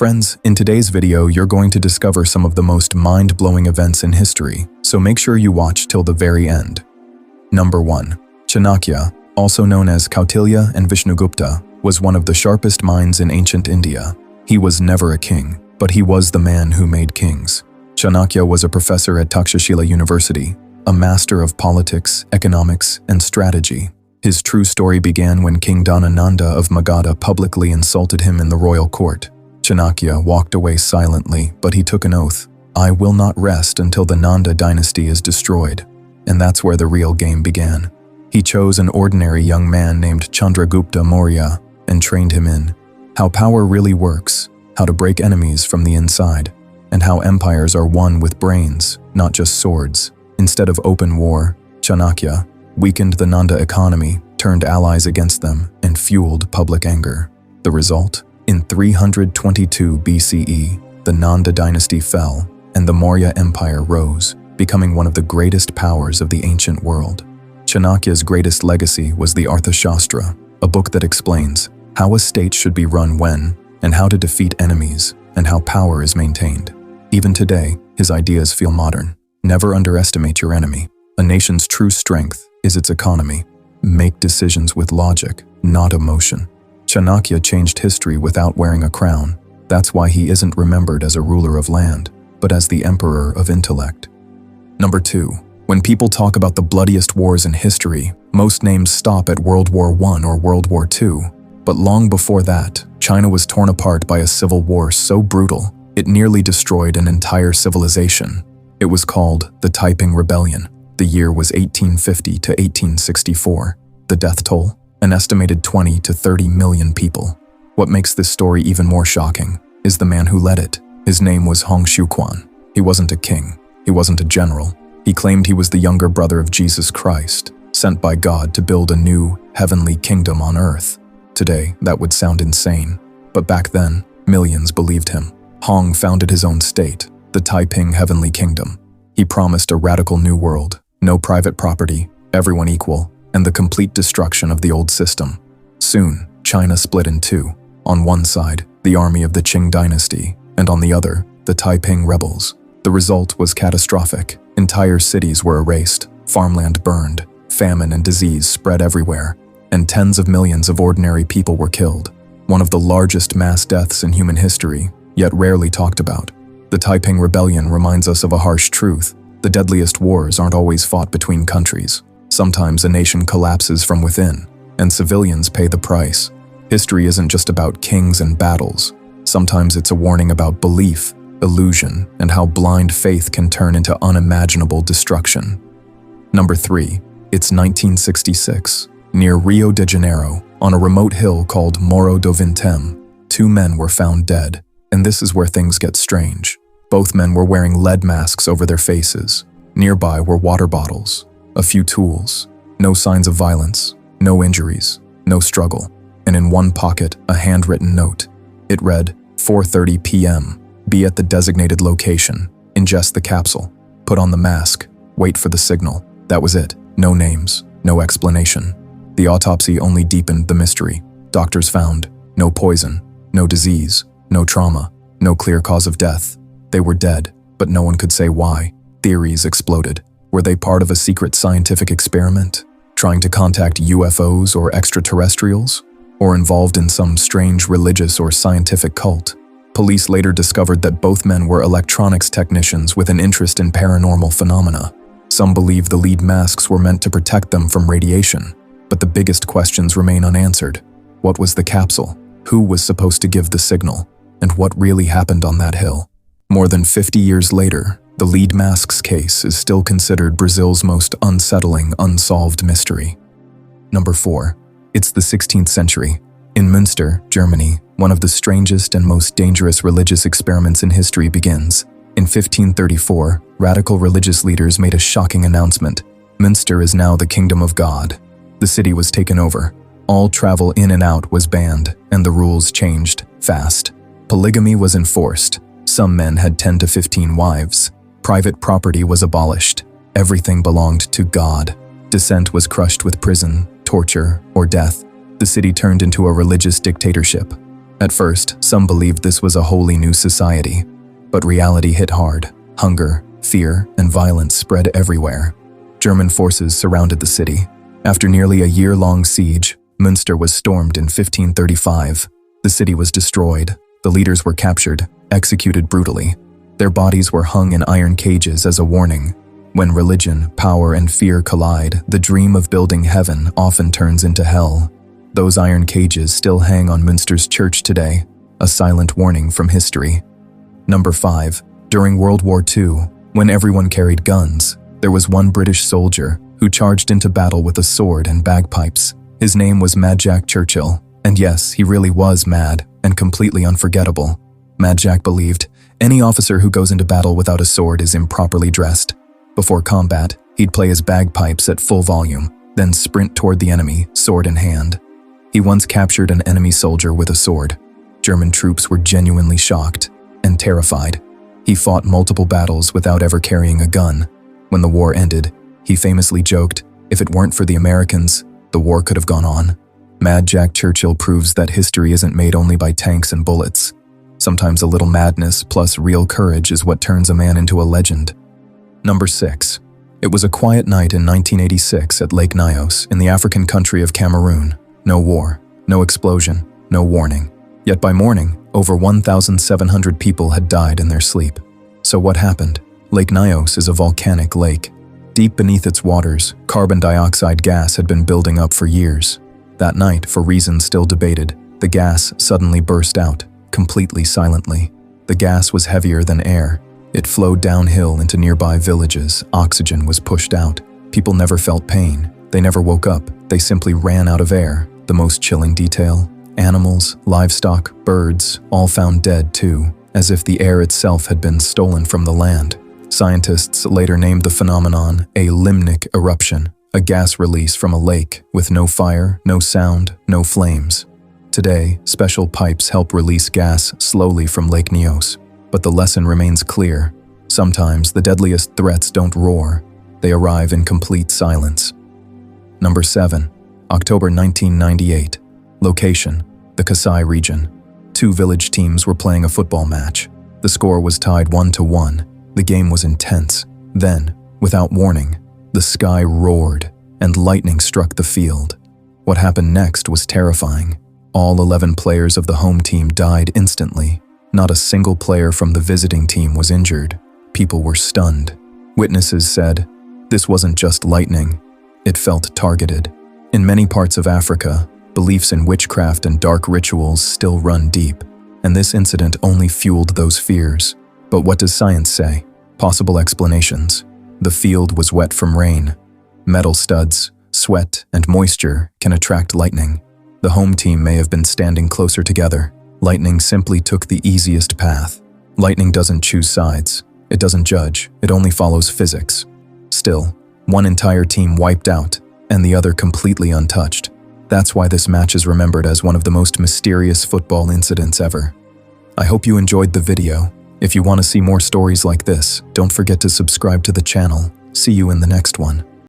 Friends, in today's video, you're going to discover some of the most mind-blowing events in history, so make sure you watch till the very end. Number 1. Chanakya, also known as Kautilya and Vishnugupta, was one of the sharpest minds in ancient India. He was never a king, but he was the man who made kings. Chanakya was a professor at Takshashila University, a master of politics, economics, and strategy. His true story began when King Dhanananda of Magadha publicly insulted him in the royal court. Chanakya walked away silently, but he took an oath: "I will not rest until the Nanda dynasty is destroyed." And that's where the real game began. He chose an ordinary young man named Chandragupta Maurya and trained him in how power really works, how to break enemies from the inside, and how empires are won with brains, not just swords. Instead of open war, Chanakya weakened the Nanda economy, turned allies against them, and fueled public anger. The result? In 322 BCE, the Nanda dynasty fell, and the Maurya Empire rose, becoming one of the greatest powers of the ancient world. Chanakya's greatest legacy was the Arthashastra, a book that explains how a state should be run when, and how to defeat enemies, and how power is maintained. Even today, his ideas feel modern. Never underestimate your enemy. A nation's true strength is its economy. Make decisions with logic, not emotion. Chanakya changed history without wearing a crown. That's why he isn't remembered as a ruler of land, but as the emperor of intellect. Number 2. When people talk about the bloodiest wars in history, most names stop at World War I or World War II. But long before that, China was torn apart by a civil war so brutal, it nearly destroyed an entire civilization. It was called the Taiping Rebellion. The year was 1850 to 1864. The death toll? An estimated 20 to 30 million people. What makes this story even more shocking is the man who led it. His name was Hong Xiuquan. He wasn't a king. He wasn't a general. He claimed he was the younger brother of Jesus Christ, sent by God to build a new, heavenly kingdom on earth. Today, that would sound insane. But back then, millions believed him. Hong founded his own state, the Taiping Heavenly Kingdom. He promised a radical new world, no private property, everyone equal, and the complete destruction of the old system. Soon, China split in two. On one side, the army of the Qing dynasty, and on the other, the Taiping rebels. The result was catastrophic. Entire cities were erased, farmland burned, famine and disease spread everywhere, and tens of millions of ordinary people were killed. One of the largest mass deaths in human history, yet rarely talked about. The Taiping Rebellion reminds us of a harsh truth. The deadliest wars aren't always fought between countries. Sometimes a nation collapses from within, and civilians pay the price. History isn't just about kings and battles. Sometimes it's a warning about belief, illusion, and how blind faith can turn into unimaginable destruction. Number 3. It's 1966. Near Rio de Janeiro, on a remote hill called Morro do Vintém, 2 men were found dead, and this is where things get strange. Both men were wearing lead masks over their faces. Nearby were water bottles, a few tools, no signs of violence, no injuries, no struggle, and in one pocket, a handwritten note. It read, 4:30 p.m., be at the designated location, ingest the capsule, put on the mask, wait for the signal. That was it. No names, no explanation. The autopsy only deepened the mystery. Doctors found no poison, no disease, no trauma, no clear cause of death. They were dead, but no one could say why. Theories exploded. Were they part of a secret scientific experiment, trying to contact UFOs or extraterrestrials, or involved in some strange religious or scientific cult? Police later discovered that both men were electronics technicians with an interest in paranormal phenomena. Some believe the lead masks were meant to protect them from radiation, but the biggest questions remain unanswered. What was the capsule? Who was supposed to give the signal? And what really happened on that hill? More than 50 years later, the lead masks case is still considered Brazil's most unsettling unsolved mystery. Number 4. It's the 16th century. In Münster, Germany, one of the strangest and most dangerous religious experiments in history begins. In 1534, radical religious leaders made a shocking announcement. Münster is now the kingdom of God. The city was taken over. All travel in and out was banned, and the rules changed fast. Polygamy was enforced. Some men had 10 to 15 wives. Private property was abolished. Everything belonged to God. Dissent was crushed with prison, torture, or death. The city turned into a religious dictatorship. At first, some believed this was a wholly new society, but reality hit hard. Hunger, fear, and violence spread everywhere. German forces surrounded the city. After nearly a year-long siege, Münster was stormed in 1535. The city was destroyed. The leaders were captured, executed brutally. Their bodies were hung in iron cages as a warning. When religion, power, and fear collide, the dream of building heaven often turns into hell. Those iron cages still hang on Münster's church today, a silent warning from history. Number 5. During World War II, when everyone carried guns, there was one British soldier who charged into battle with a sword and bagpipes. His name was Mad Jack Churchill, and yes, he really was mad and completely unforgettable. Mad Jack believed any officer who goes into battle without a sword is improperly dressed. Before combat, he'd play his bagpipes at full volume, then sprint toward the enemy, sword in hand. He once captured an enemy soldier with a sword. German troops were genuinely shocked and terrified. He fought multiple battles without ever carrying a gun. When the war ended, he famously joked, "If it weren't for the Americans, the war could have gone on." Mad Jack Churchill proves that history isn't made only by tanks and bullets. Sometimes a little madness plus real courage is what turns a man into a legend. Number 6. It was a quiet night in 1986 at Lake Nyos in the African country of Cameroon. No war, no explosion, no warning. Yet by morning, over 1,700 people had died in their sleep. So what happened? Lake Nyos is a volcanic lake. Deep beneath its waters, carbon dioxide gas had been building up for years. That night, for reasons still debated, the gas suddenly burst out, completely silently. The gas was heavier than air. It flowed downhill into nearby villages. Oxygen was pushed out. People never felt pain. They never woke up. They simply ran out of air. The most chilling detail? Animals, livestock, birds, all found dead too, as if the air itself had been stolen from the land. Scientists later named the phenomenon a limnic eruption, a gas release from a lake with no fire, no sound, no flames. Today, special pipes help release gas slowly from Lake Nyos, but the lesson remains clear. Sometimes the deadliest threats don't roar. They arrive in complete silence. Number 7. October 1998. Location: the Kasai region. Two village teams were playing a football match. The score was tied 1-1. The game was intense. Then, without warning, the sky roared and lightning struck the field. What happened next was terrifying. All 11 players of the home team died instantly. Not a single player from the visiting team was injured. People were stunned. Witnesses said, "This wasn't just lightning. It felt targeted." In many parts of Africa, beliefs in witchcraft and dark rituals still run deep, and this incident only fueled those fears. But what does science say? Possible explanations. The field was wet from rain. Metal studs, sweat, and moisture can attract lightning. The home team may have been standing closer together. Lightning simply took the easiest path. Lightning doesn't choose sides. It doesn't judge. It only follows physics. Still, one entire team wiped out, and the other completely untouched. That's why this match is remembered as one of the most mysterious football incidents ever. I hope you enjoyed the video. If you want to see more stories like this, don't forget to subscribe to the channel. See you in the next one.